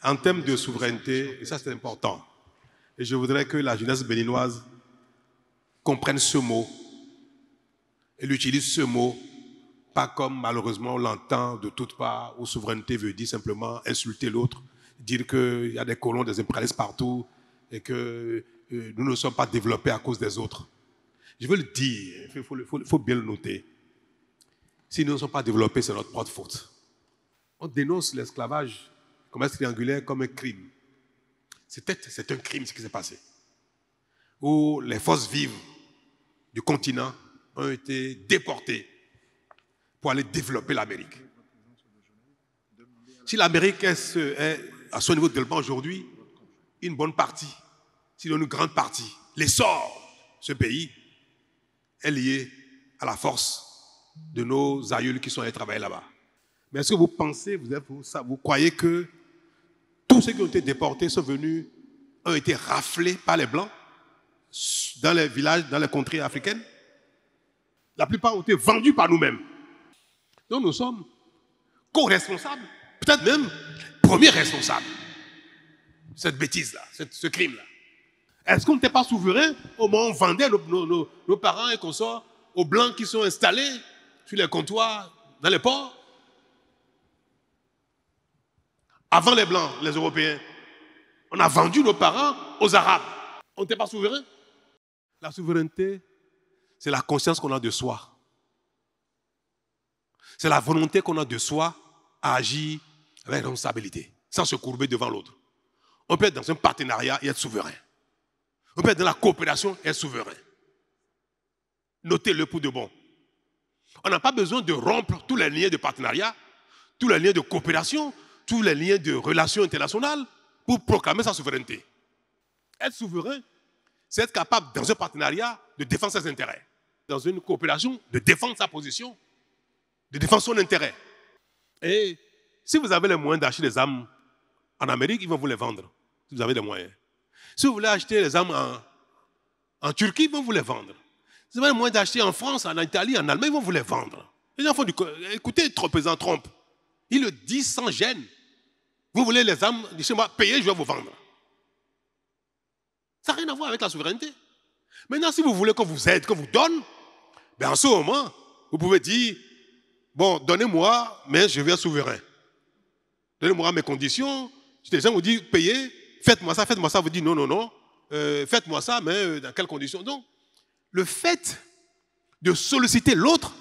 En termes de souveraineté, et ça c'est important, et je voudrais que la jeunesse béninoise comprenne ce mot et utilise ce mot, pas comme malheureusement on l'entend de toutes parts, où souveraineté veut dire simplement insulter l'autre, dire qu'il y a des colons, des impérialistes partout et que nous ne sommes pas développés à cause des autres. Je veux le dire, il faut bien le noter. Si nous ne sommes pas développés, c'est notre propre faute. On dénonce l'esclavage, le commerce triangulaire, comme un crime. C'est un crime ce qui s'est passé. Où les forces vives du continent ont été déportées pour aller développer l'Amérique. Si l'Amérique est à son niveau de développement aujourd'hui, une bonne partie, sinon une grande partie, l'essor de ce pays est lié à la force de nos aïeuls qui sont allés travailler là-bas. Mais est-ce que vous pensez, vous croyez que tous ceux qui ont été déportés sont venus, ont été raflés par les Blancs dans les villages, dans les contrées africaines? La plupart ont été vendus par nous-mêmes. Donc nous sommes co-responsables, peut-être même premiers responsables de cette bêtise-là, ce crime-là. Est-ce qu'on n'était pas souverain au moment où on vendait nos parents et consorts aux Blancs qui sont installés sur les comptoirs, dans les ports? Avant les Blancs, les Européens, on a vendu nos parents aux Arabes. On n'était pas souverain. La souveraineté, c'est la conscience qu'on a de soi. C'est la volonté qu'on a de soi à agir avec responsabilité, sans se courber devant l'autre. On peut être dans un partenariat et être souverain. On peut être dans la coopération et être souverain. Notez-le pour de bon. On n'a pas besoin de rompre tous les liens de partenariat, tous les liens de coopération, tous les liens de relations internationales pour proclamer sa souveraineté. Être souverain, c'est être capable, dans un partenariat, de défendre ses intérêts. Dans une coopération, de défendre sa position, de défendre son intérêt. Et si vous avez les moyens d'acheter des armes en Amérique, ils vont vous les vendre. Si vous avez les moyens. Si vous voulez acheter les armes en Turquie, ils vont vous les vendre. Si vous avez les moyens d'acheter en France, en Italie, en Allemagne, ils vont vous les vendre. Les gens font écoutez, le président Trump, il le dit sans gêne. Vous voulez les armes de chez moi, payez, je vais vous vendre. Ça n'a rien à voir avec la souveraineté. Maintenant, si vous voulez qu'on vous aide, qu'on vous donne, ben en ce moment, vous pouvez dire, bon, donnez-moi, mais je vais être souverain. Donnez-moi mes conditions. Les gens vous disent, payez, faites-moi ça, vous dites non, non, non. Faites-moi ça, mais dans quelles conditions? Donc, le fait de solliciter l'autre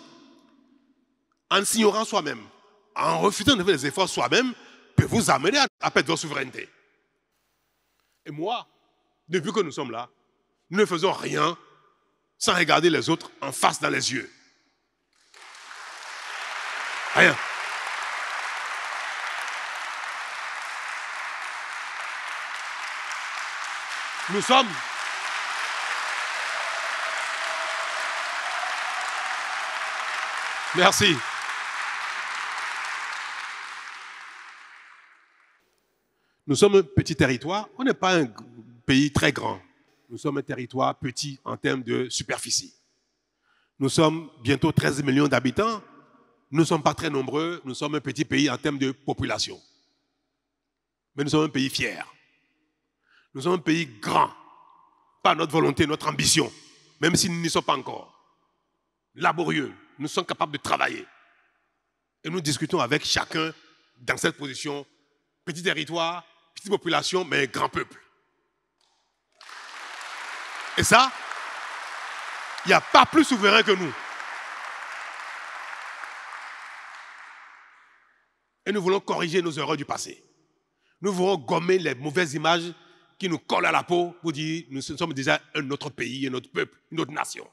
en s'ignorant soi-même, en refusant de faire des efforts soi-même, peut vous amener à perdre votre souveraineté. Et moi, depuis que nous sommes là, nous ne faisons rien sans regarder les autres en face dans les yeux. Rien. Nous sommes merci. Nous sommes un petit territoire, on n'est pas un pays très grand. Nous sommes un territoire petit en termes de superficie. Nous sommes bientôt 13 millions d'habitants. Nous ne sommes pas très nombreux, nous sommes un petit pays en termes de population. Mais nous sommes un pays fier. Nous sommes un pays grand, par notre volonté, notre ambition, même si nous n'y sommes pas encore. Laborieux, nous sommes capables de travailler. Et nous discutons avec chacun dans cette position, petit territoire, petite population, mais grand peuple. Et ça, il n'y a pas plus souverain que nous. Et nous voulons corriger nos erreurs du passé. Nous voulons gommer les mauvaises images qui nous collent à la peau pour dire nous sommes déjà un autre pays, un autre peuple, une autre nation.